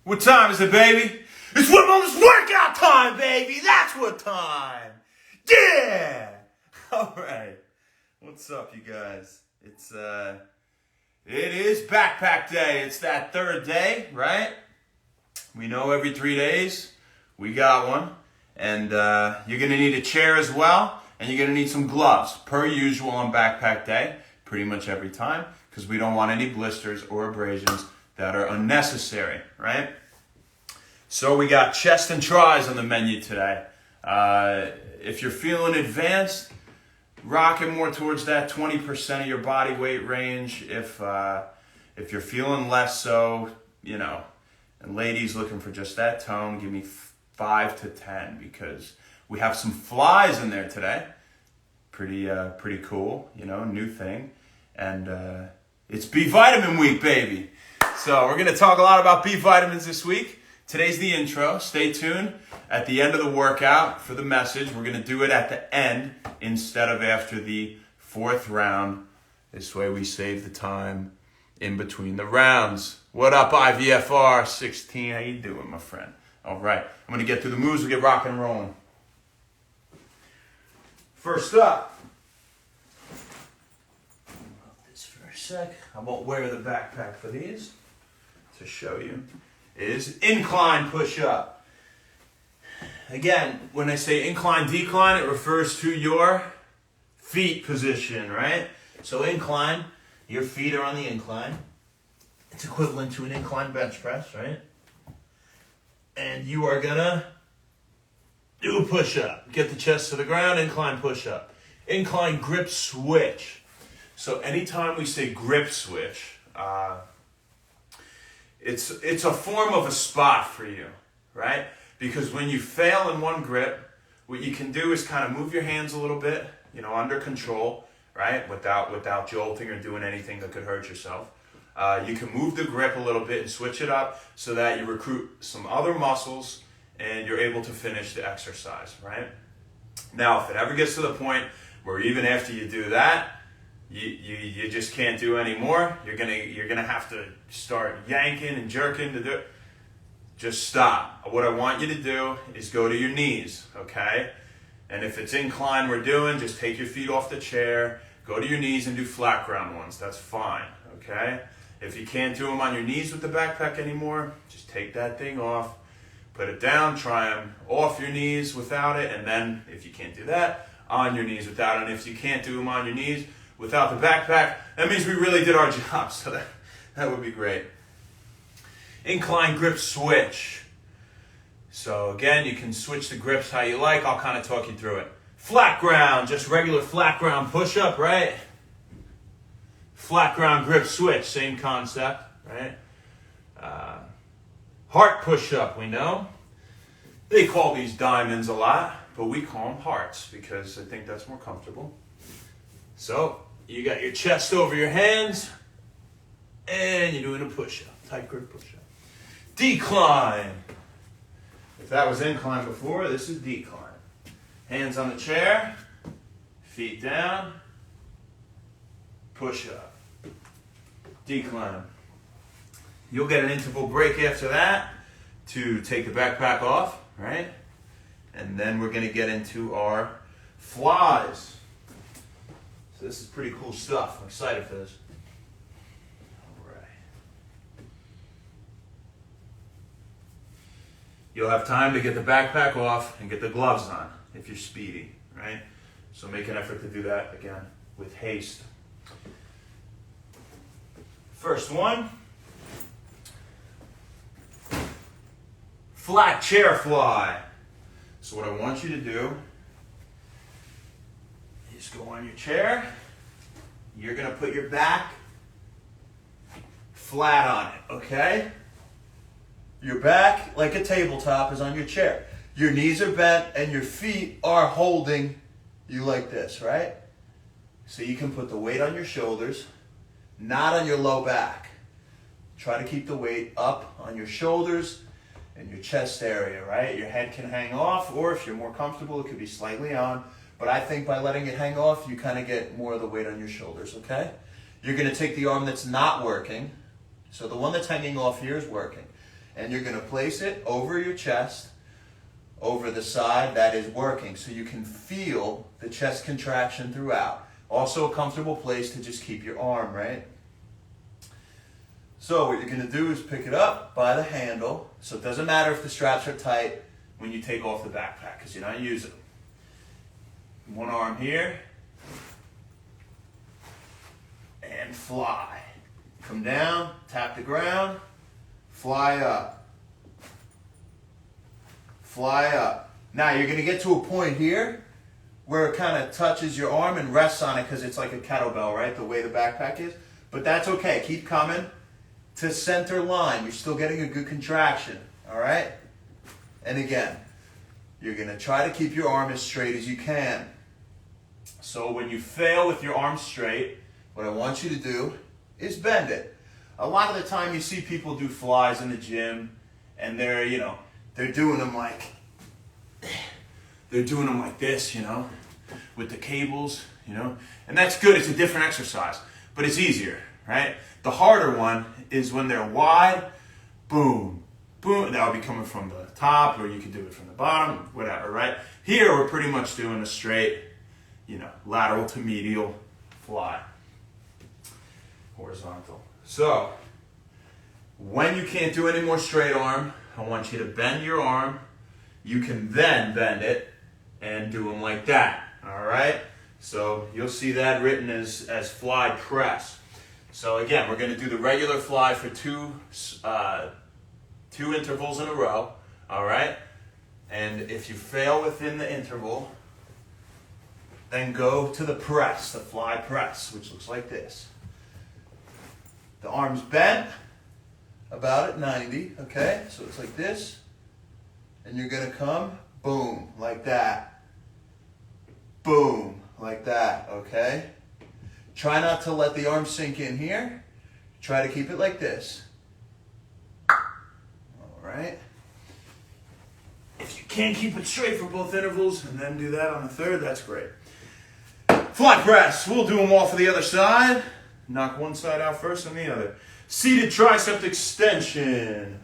What time is it, baby? It's Wind's workout time, baby! That's what time! Yeah! Alright. What's up, you guys? It is backpack day. It's that third day, right? We know every 3 days we got one. And you're going to need a chair as well. And you're going to need some gloves, per usual on backpack day, pretty much every time, because we don't want any blisters or abrasions that are unnecessary, right? So we got chest and tries on the menu today. If you're feeling advanced, rock it more towards that 20% of your body weight range. If you're feeling less so, you know, and ladies looking for just that tone, give me 5 to 10 because we have some flies in there today. Pretty cool, you know, new thing. And it's B vitamin week, baby. So we're going to talk a lot about B vitamins this week. Today's the intro. Stay tuned at the end of the workout for the message. We're going to do it at the end instead of after the fourth round. This way we save the time in between the rounds. What up, IVFR 16? How you doing, my friend? All right. I'm going to get through the moves. We'll get rock and rolling. First up. This for a sec. I won't wear the backpack for these to show you. Is incline push-up. Again, when I say incline, decline, it refers to your feet position, right? So incline, your feet are on the incline. It's equivalent to an incline bench press, right? And you are gonna do a push-up. Get the chest to the ground, incline push-up. Incline grip switch. So anytime we say grip switch, it's a form of a spot for you, right? Because when you fail in one grip, what you can do is kind of move your hands a little bit, you know, under control, right? Without jolting or doing anything that could hurt yourself. You can move the grip a little bit and switch it up so that you recruit some other muscles and you're able to finish the exercise, right? Now, if it ever gets to the point where even after you do that, you just can't do anymore, you're gonna have to start yanking and jerking to do it. Just stop. What I want you to do is go to your knees, okay? And if it's incline we're doing, just take your feet off the chair, go to your knees and do flat ground ones. That's fine, okay? If you can't do them on your knees with the backpack anymore, just take that thing off, put it down, try them off your knees without it, and then if you can't do that, on your knees without it. And if you can't do them on your knees without the backpack, that means we really did our job, so that would be great. Incline grip switch. So again, you can switch the grips how you like. I'll kind of talk you through it. Flat ground, just regular flat ground push-up, right? Flat ground grip switch, same concept, right? Heart push-up, we know. They call these diamonds a lot, but we call them hearts because I think that's more comfortable. So, you got your chest over your hands, and you're doing a push-up, tight grip push-up. Decline. If that was incline before, this is decline. Hands on the chair, feet down, push-up. Decline. You'll get an interval break after that to take the backpack off, right? And then we're going to get into our flies. So this is pretty cool stuff. I'm excited for this. All right. You'll have time to get the backpack off and get the gloves on if you're speedy, right? So make an effort to do that again with haste. First one. Flat chair fly. So what I want you to do is go on your chair. You're going to put your back flat on it, okay? Your back, like a tabletop, is on your chair. Your knees are bent and your feet are holding you like this, right? So you can put the weight on your shoulders, not on your low back. Try to keep the weight up on your shoulders and your chest area, right? Your head can hang off, or if you're more comfortable, it could be slightly on. But I think by letting it hang off, you kind of get more of the weight on your shoulders, okay? You're going to take the arm that's not working. So the one that's hanging off here is working. And you're going to place it over your chest, over the side that is working, so you can feel the chest contraction throughout. Also a comfortable place to just keep your arm, right? So what you're going to do is pick it up by the handle. So it doesn't matter if the straps are tight when you take off the backpack, because you're not using them. One arm here. And fly. Come down, tap the ground, fly up. Fly up. Now you're going to get to a point here where it kind of touches your arm and rests on it because it's like a kettlebell, right? The way the backpack is. But that's okay. Keep coming to center line. You're still getting a good contraction, all right? And again, you're going to try to keep your arm as straight as you can. So when you fail with your arm straight, what I want you to do is bend it. A lot of the time you see people do flies in the gym and they're doing them like this, with the cables, and that's good. It's a different exercise, but it's easier, right? The harder one is when they're wide, boom, boom. That would be coming from the top, or you could do it from the bottom, whatever, right? Here we're pretty much doing a straight, lateral to medial fly. Horizontal. So when you can't do any more straight arm, I want you to bend your arm. You can then bend it and do them like that. All right? So you'll see that written as fly press. So again, we're going to do the regular fly for two intervals in a row. All right? And if you fail within the interval, then go to the press, the fly press, which looks like this. The arm's bent about at 90, okay? So it's like this. And you're going to come, boom, like that. Boom, like that, okay? Try not to let the arm sink in here. Try to keep it like this. All right? If you can't keep it straight for both intervals and then do that on the third, that's great. Fly press. We'll do them all for the other side. Knock one side out first and the other. Seated tricep extension.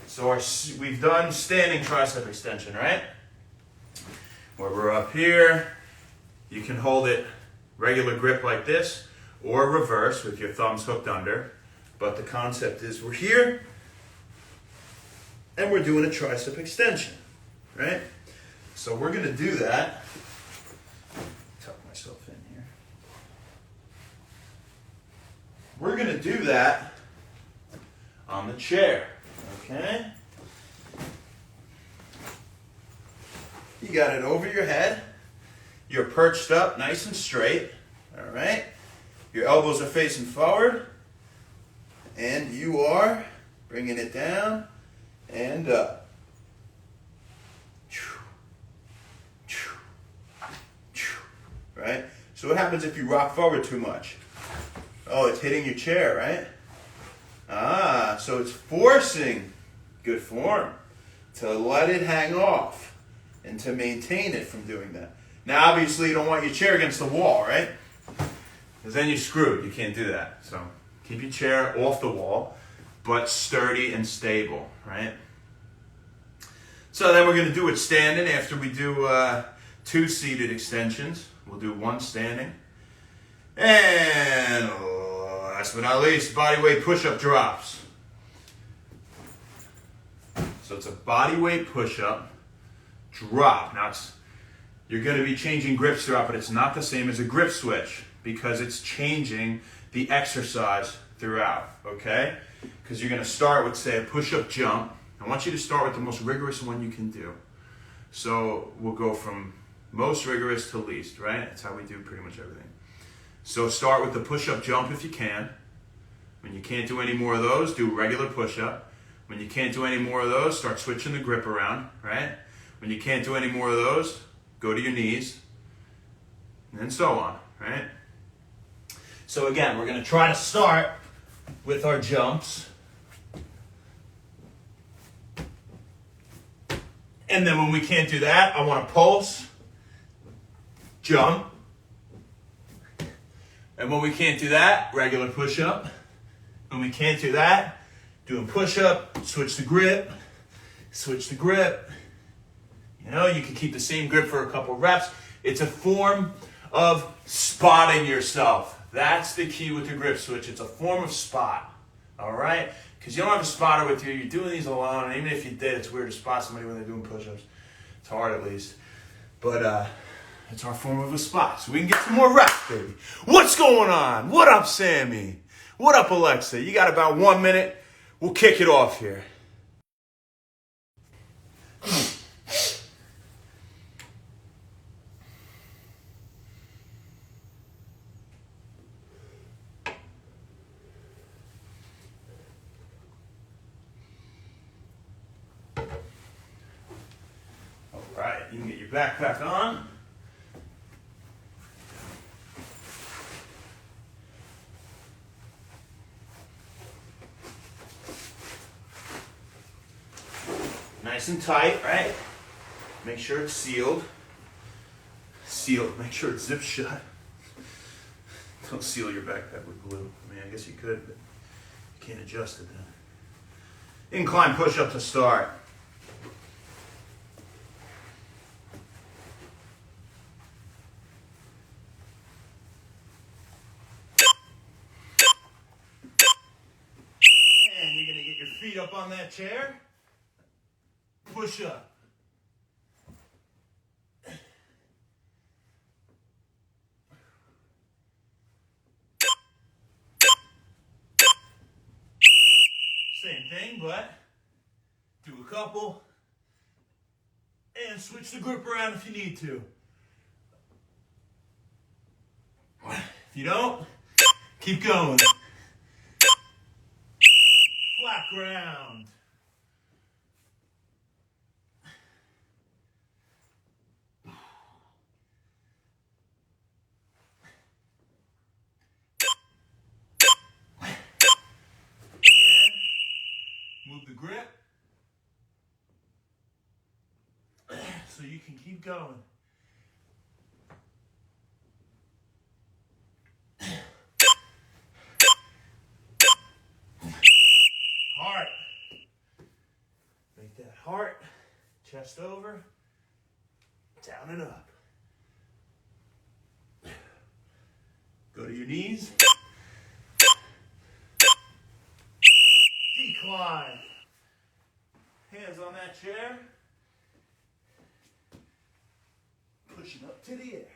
So we've done standing tricep extension, right? Where we're up here, you can hold it regular grip like this, or reverse with your thumbs hooked under. But the concept is we're here, and we're doing a tricep extension, right? So we're going to do that. Tuck myself in here. We're going to do that on the chair, okay? You got it over your head. You're perched up nice and straight, all right? Your elbows are facing forward, and you are bringing it down and up. Right? So what happens if you rock forward too much? Oh, it's hitting your chair, right? Ah, so it's forcing, good form, to let it hang off and to maintain it from doing that. Now, obviously, you don't want your chair against the wall, right? Because then you're screwed. You can't do that. So keep your chair off the wall, but sturdy and stable, right? So then we're going to do it standing after we do 2 seated extensions. We'll do 1 standing. And last but not least, body weight push-up drops. So it's a body weight push-up drop. Now you're going to be changing grips throughout, but it's not the same as a grip switch because it's changing the exercise throughout, okay? Because you're going to start with, say, a push-up jump. I want you to start with the most rigorous one you can do. So we'll go from most rigorous to least, right? That's how we do pretty much everything. So start with the push-up jump if you can. When you can't do any more of those, do regular push-up. When you can't do any more of those, start switching the grip around, right? When you can't do any more of those, go to your knees, and so on, right? So again, we're going to try to start with our jumps. And then when we can't do that, I want to pulse, jump. And when we can't do that, regular push-up. When we can't do that, Doing push-up, switch the grip, switch the grip. You know, you can keep the same grip for a couple reps. It's a form of spotting yourself. That's the key with the grip switch. It's a form of spot, all right? Because you don't have a spotter with you. You're doing these alone, and even if you did, it's weird to spot somebody when they're doing push-ups. It's hard at least. But it's our form of a spot, so we can get some more reps, baby. What's going on? What up, Sammy? What up, Alexa? You got about 1 minute. We'll kick it off here. All right, you can get your backpack on. Nice and tight, right? Make sure it's sealed. Sealed. Make sure it's zipped shut. Don't seal your backpack with glue. I mean, I guess you could, but you can't adjust it then. Incline push-up to start. And you're going to get your feet up on that chair. Push up. Same thing, but do a couple and switch the grip around if you need to. If you don't, keep going. Flat ground. Move the grip so you can keep going. Heart. Make that heart, chest over, down and up. Go to your knees. Decline. Hands on that chair. Pushing up to the air.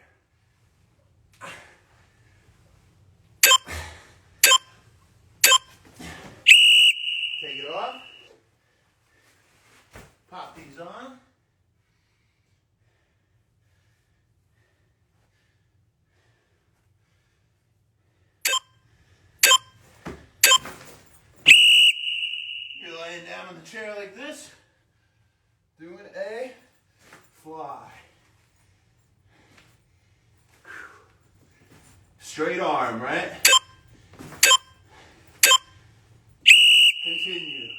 Take it off. Pop these on. You're laying down on the chair like this, doing a fly. Straight arm, right? Continue.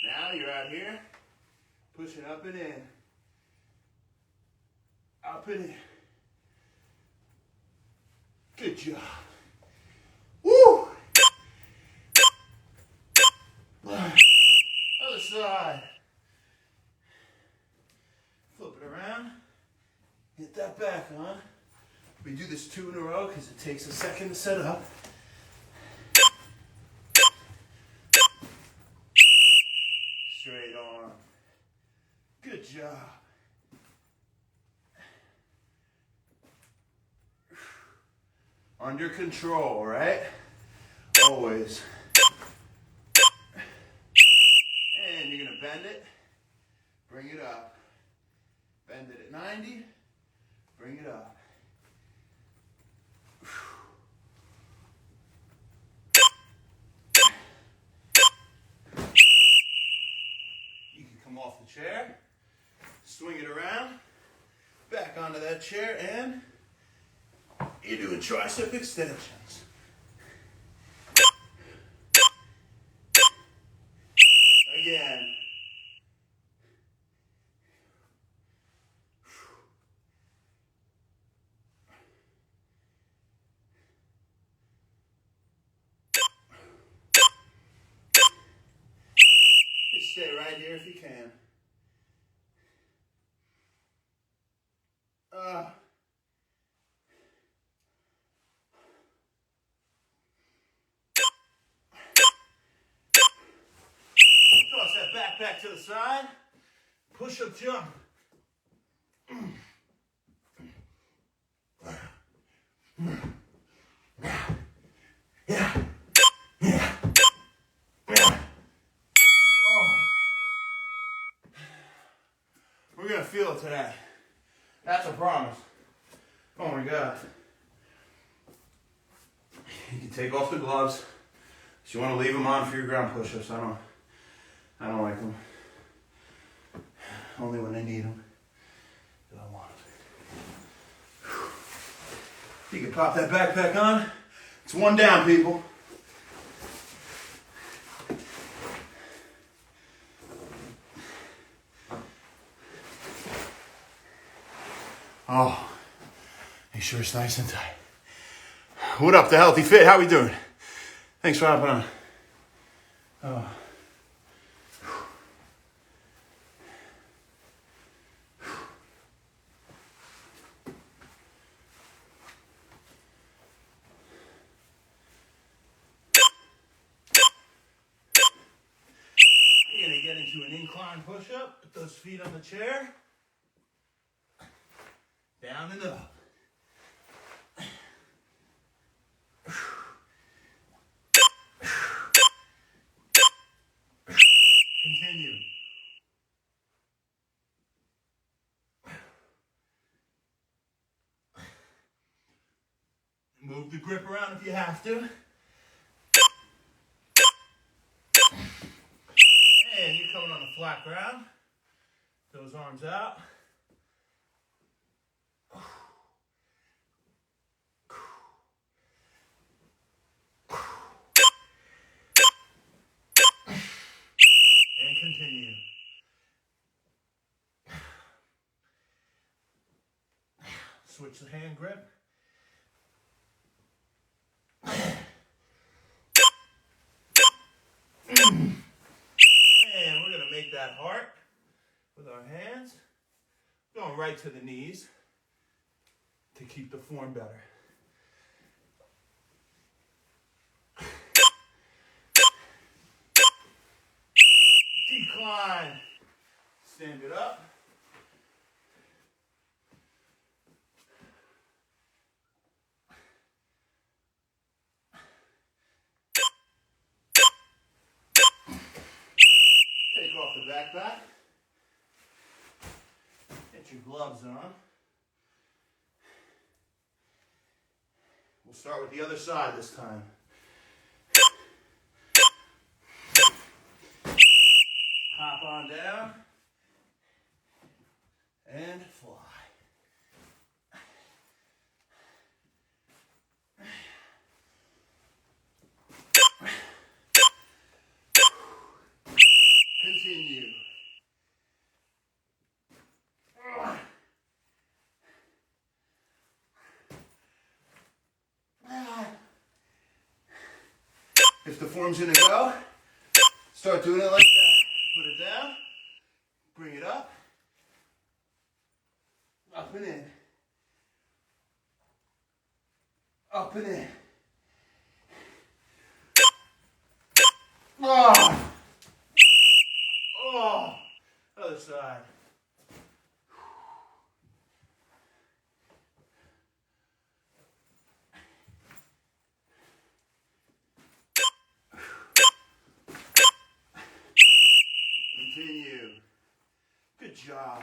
Now you're out here, pushing up and in. Up and in. Good job. Woo! Other side. Flip it around. Get that back on. We do this 2 in a row because it takes a second to set up. Straight arm. Good job. Under control, right? Always. And you're going to bend it, bring it up. Bend it at 90, bring it up. You can come off the chair, swing it around, back onto that chair, and you're doing tricep extensions. Again. Stay right here if you can. Toss that backpack to the side. Push up jump. We're gonna feel it today. That's a promise. Oh my God. You can take off the gloves. So you want to leave them on for your ground push-ups. I don't like them. Only when I need them do I want them. You can pop that backpack on. It's one down, people. Oh, make sure it's nice and tight. What up, the Healthy Fit? How we doing? Thanks for hopping on. Oh. You're gonna get into an incline push-up. Put those feet on the chair. Down and up. Continue. Move the grip around if you have to. And you're coming on the flat ground. Those arms out. And continue. Switch the hand grip. And we're going to make that heart with our hands. Going right to the knees to keep the form better. Decline. Stand it up. Take off the backpack. Get your gloves on. We'll start with the other side this time. Hop on down and fly. Continue. If the form's gonna go, start doing it like that. Put it down, bring it up and in, up and in. Oh, oh, other side. Continue. Good job.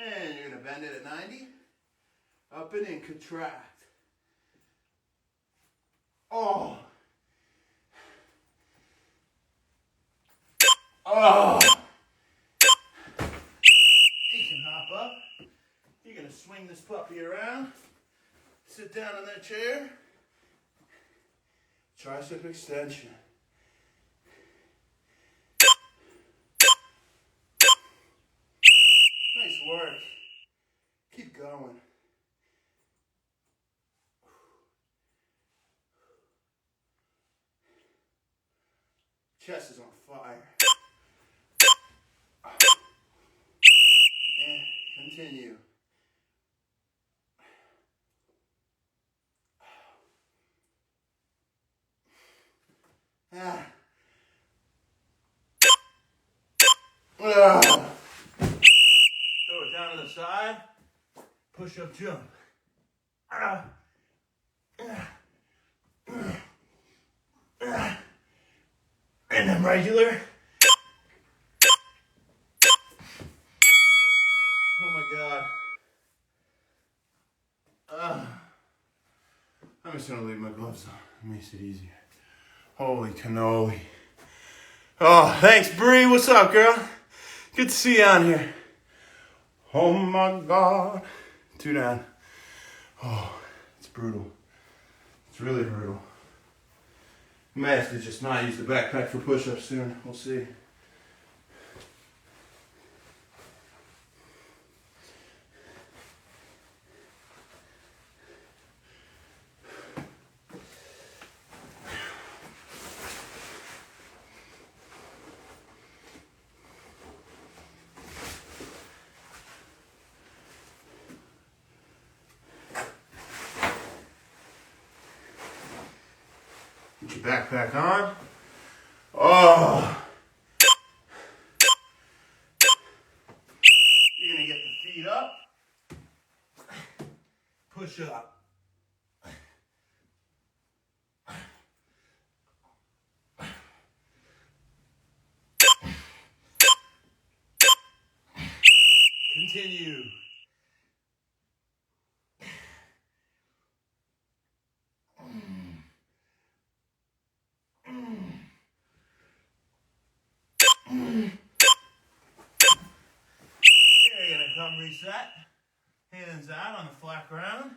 And you're going to bend it at 90. Up and in, contract. Oh. Oh. You can hop up. You're going to swing this puppy around. Sit down in that chair. Tricep extension. Nice work. Keep going. Chest is on fire. And continue. Ah. Throw it down to the side. Push up, jump. And then regular. Oh my God. I'm just gonna leave my gloves on. It makes it easier. Holy cannoli. Oh, thanks, Bree. What's up, girl? Good to see you on here. Oh my God. 2 down. Oh, it's brutal. It's really brutal. I may have to just not use the backpack for push-ups soon. We'll see. Get your backpack on. Oh. You're gonna get the feet up. Push up. Continue. You're gonna come reset. Hands out on the flat ground.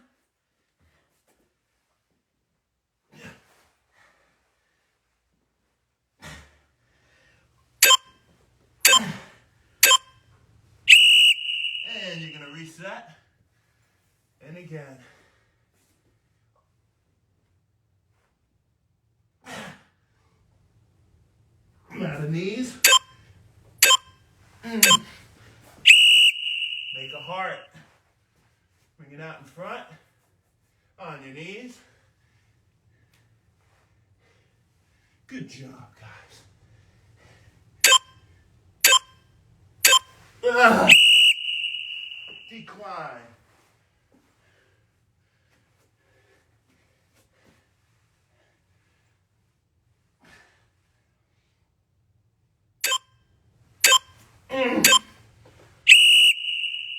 And you're gonna reset. And again. Grab the knees. Make a heart. Bring it out in front. On your knees. Good job, guys. Decline.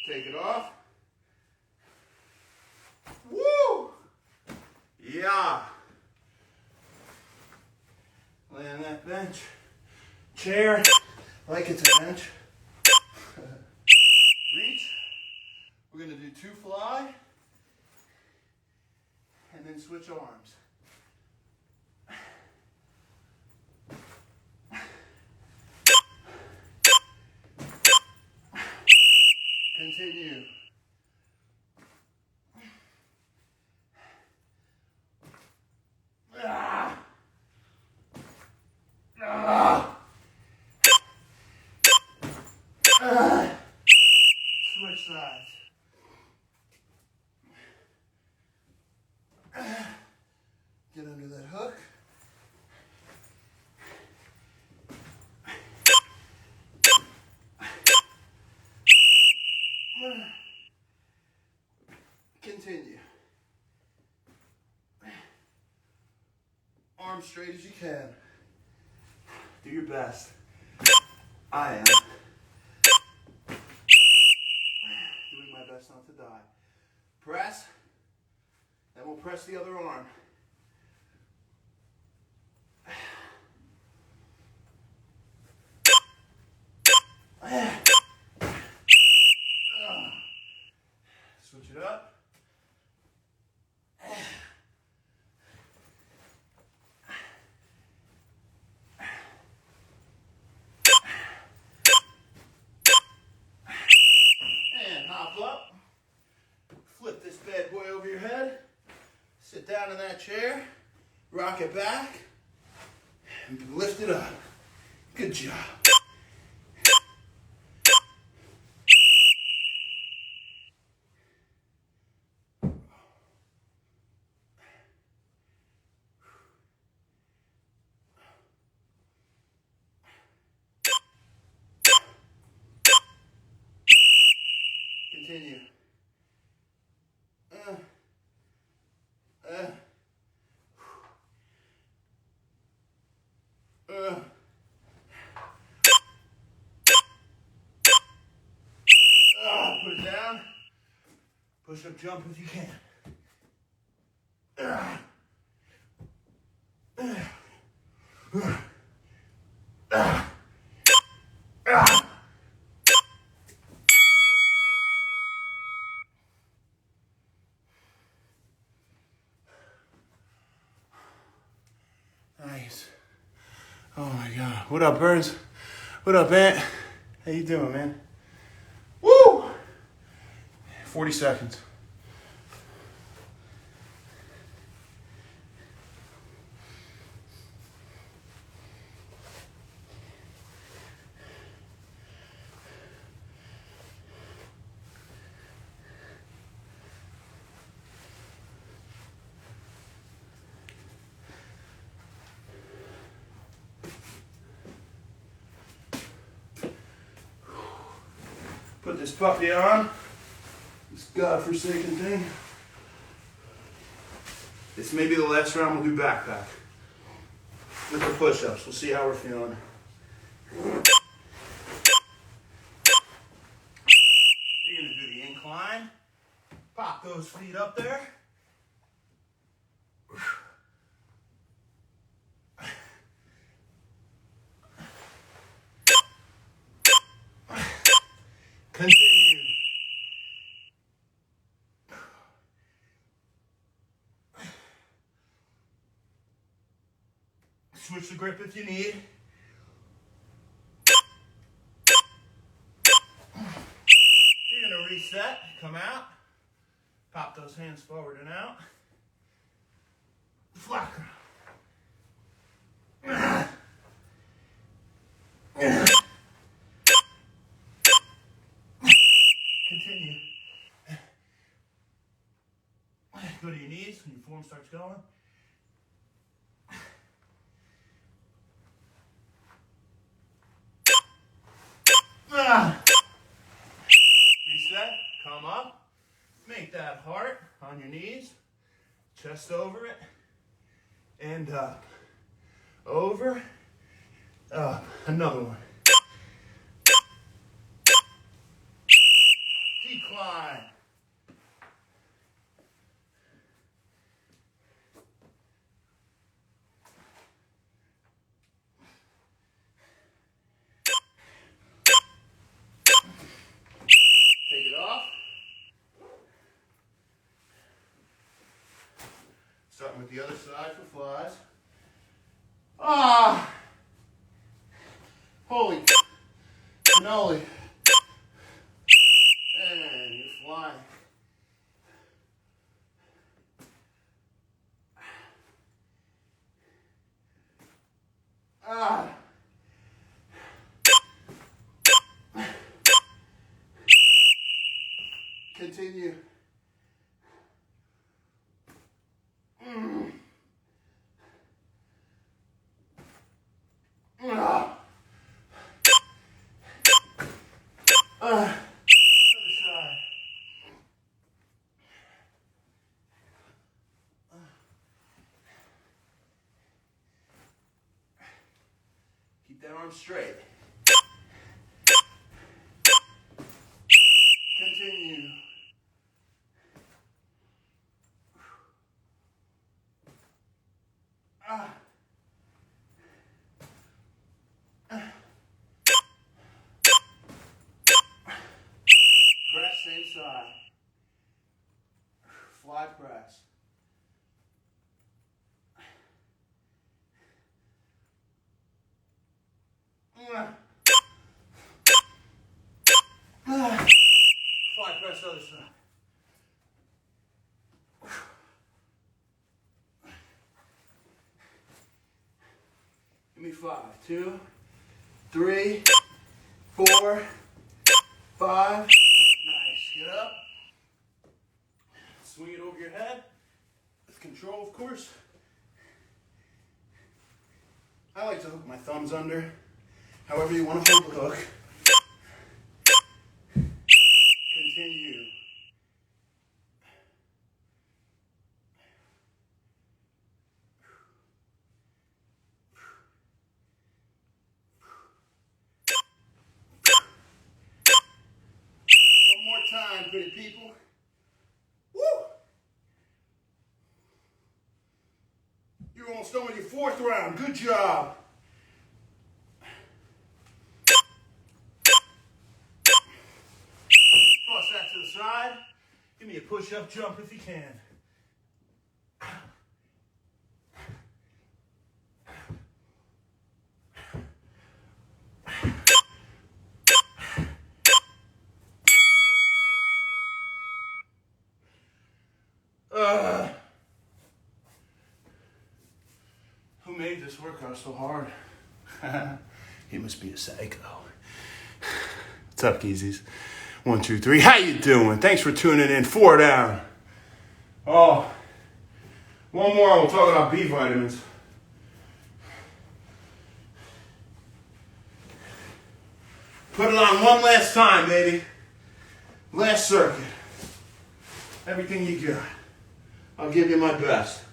Take it off. Woo! Yeah. Lay on that bench. Chair, like it's a bench. Reach. We're gonna do 2 fly. And then switch arms. Continue. Switch sides. Get under that hook. Continue. Arms straight as you can. Do your best. I am doing my best not to die. Press, then we'll press the other arm. Switch it up. Hop up. Flip this bad boy over your head. Sit down in that chair. Rock it back. And lift it up. Good job. Continue. Put it down. Push up, jump if you can. Nice. Oh my God. What up, Burns? What up, Ant? How you doing, man? Woo! 40 seconds. Put this puppy on. This godforsaken thing. This may be the last round we'll do backpack. With the push-ups. We'll see how we're feeling. You're gonna do the incline. Pop those feet up there. Continue. Switch the grip if you need. You're gonna reset, come out, pop those hands forward and out. Flat ground. Continue. Go to your knees when your form starts going. Reset, come up, make that heart on your knees, chest over it, and up, over, up, another one. Decline. Take it off. Starting with the other side for flies. Ah! Holy cannoli. And you're flying. Ah! Continue. Other side. Keep that arm straight. Continue. Press, same side. Fly press. Fly press other side. Give me 5. 2, 3, 4, 5. Nice. Get up. Swing it over your head. With control, of course. I like to hook my thumbs under. However you want to hold the hook. Continue. One more time, pretty people. Woo! You're almost done with your 4th round. Good job. Toss that to the side. Give me a push-up jump if you can. Who made this workout so hard? He must be a psycho. What's up, geezies? 1, 2, 3. How you doing? Thanks for tuning in. 4 down. Oh, one more and we'll talk about B vitamins. Put it on one last time, baby. Last circuit. Everything you got. I'll give you my best.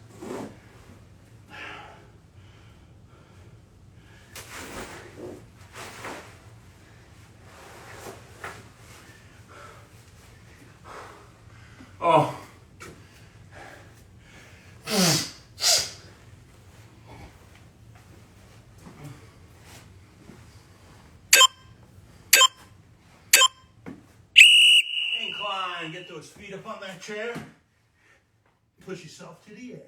Oh. Incline, get those feet up on that chair. Push yourself to the air.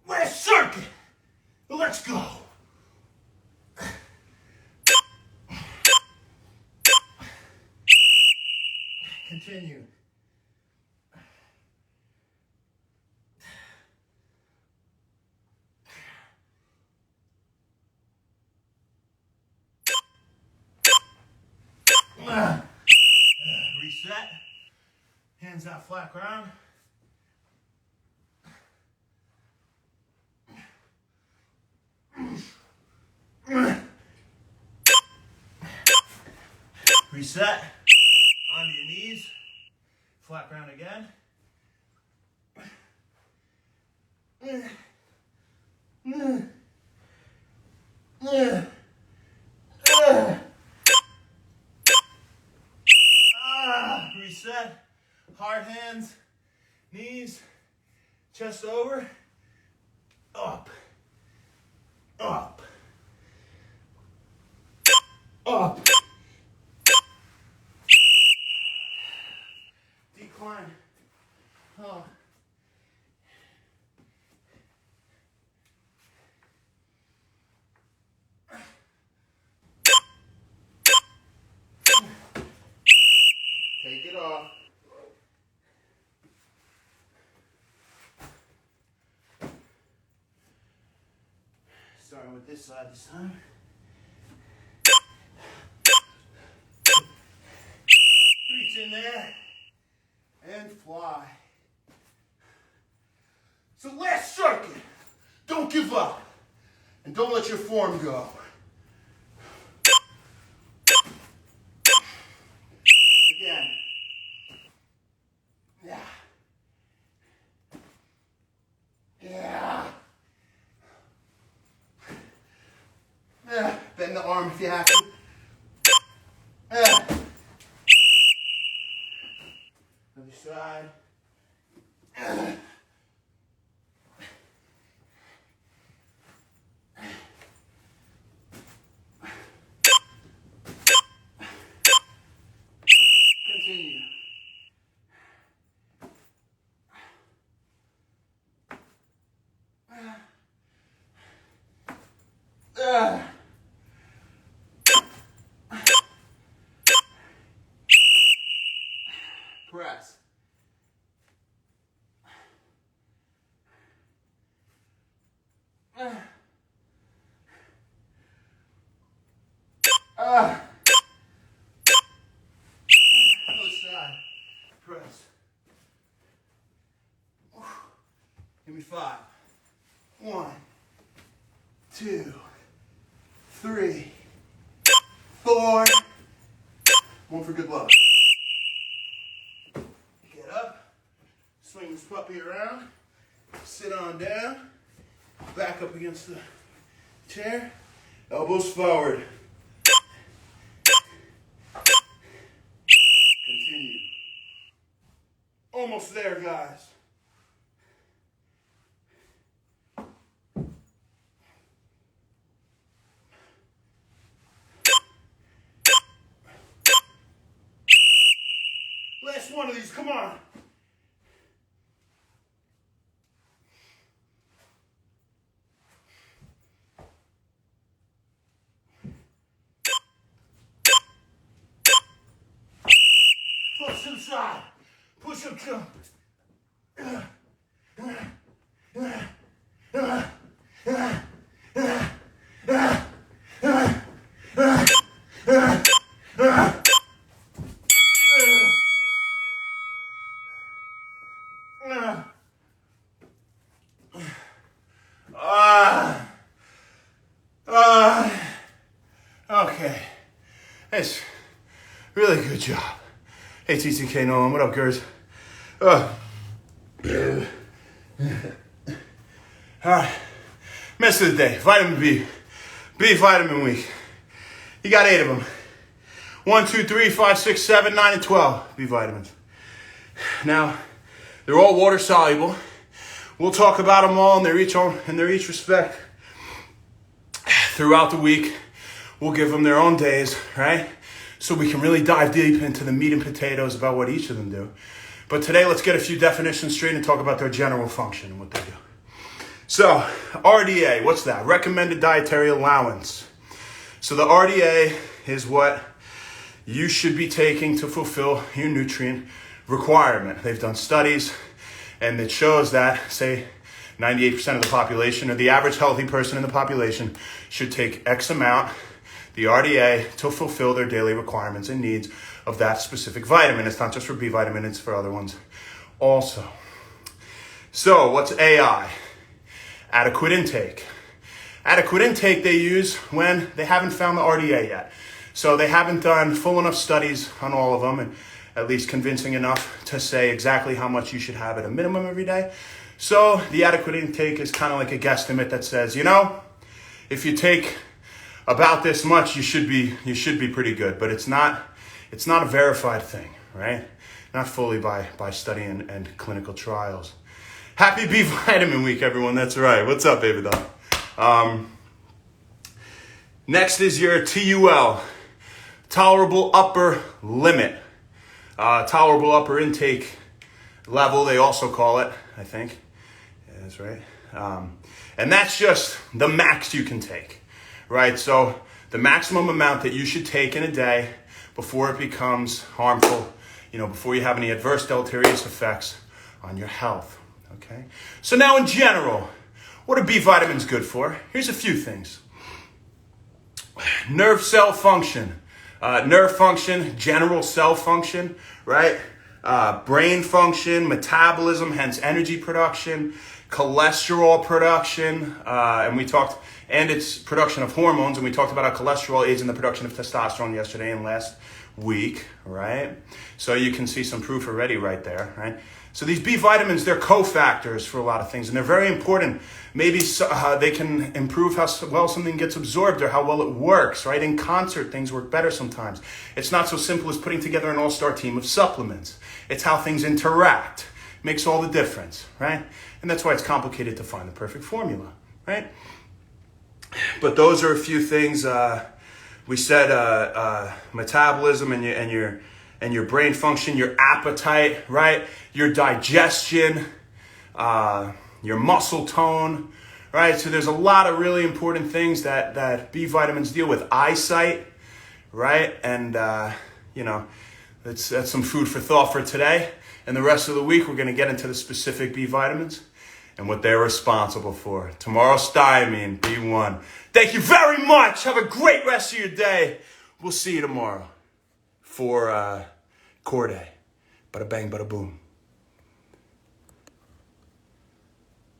Last circuit. Let's go. Continue. Reset. Hands out flat ground. Reset. Onto your knees. Flat ground again. Reset. Hard hands. Knees. Chest over. Up. Up. Up. Decline. Oh. Take it off. Starting with this side this time. Reach in there and fly. So last circuit. Don't give up. And don't let your form go. Again. Yeah. Yeah. Yeah. Bend the arm if you have to. Yeah. Other side. Continue. Press. Other side. Press. Give me 5. 1, 2, 3, 4. One for good luck. Get up. Swing this puppy around. Sit on down. Back up against the chair. Elbows forward. Continue. Almost there, guys. Last one of these, come on. Push to the side. Push up, jump. Okay. That's really good job. Hey, TCK Nolan, what up, girls? All right. Mess of the day. Vitamin B. B vitamin week. You got 8 of them. 1, 2, 3, 5, 6, 7, 9, and 12 B vitamins. Now, they're all water soluble. We'll talk about them all in their each respect throughout the week. We'll give them their own days, right? So we can really dive deep into the meat and potatoes about what each of them do. But today, let's get a few definitions straight and talk about their general function and what they do. So, RDA, what's that? Recommended dietary allowance. So the RDA is what you should be taking to fulfill your nutrient requirement. They've done studies, and it shows that, say, 98% of the population, or the average healthy person in the population, should take X amount, the RDA, to fulfill their daily requirements and needs of that specific vitamin. It's not just for B vitamin, it's for other ones also. So what's AI? Adequate intake. Adequate intake they use when they haven't found the RDA yet. So they haven't done full enough studies on all of them, and at least convincing enough to say exactly how much you should have at a minimum every day. So the adequate intake is kind of like a guesstimate that says, if you take about this much, you should be pretty good. But it's not a verified thing, right? Not fully by study and clinical trials. Happy B vitamin week, everyone. That's right. What's up, baby doll? Next is your TUL, tolerable upper limit. Tolerable upper intake level, they also call it, I think. Yeah, that's right. And that's just the max you can take, right? So the maximum amount that you should take in a day before it becomes harmful, before you have any adverse deleterious effects on your health, okay? So now in general, what are B vitamins good for? Here's a few things. Nerve cell function. Nerve function, general cell function, right? Brain function, metabolism, hence energy production, cholesterol production, and its production of hormones, and we talked about how cholesterol aids in the production of testosterone yesterday and last week, right? So you can see some proof already right there, right? So these B vitamins, they're cofactors for a lot of things, and they're very important. Maybe they can improve how well something gets absorbed or how well it works, right? In concert, things work better sometimes. It's not so simple as putting together an all-star team of supplements. It's how things interact. Makes all the difference, right? And that's why it's complicated to find the perfect formula, right? But those are a few things. We said metabolism and your brain function, your appetite, right? Your digestion, your muscle tone, right? So there's a lot of really important things that B vitamins deal with. Eyesight, right? And, That's some food for thought for today. And the rest of the week, we're going to get into the specific B vitamins and what they're responsible for. Tomorrow's thiamine, B1. Thank you very much. Have a great rest of your day. We'll see you tomorrow for core day. Bada bang, bada boom.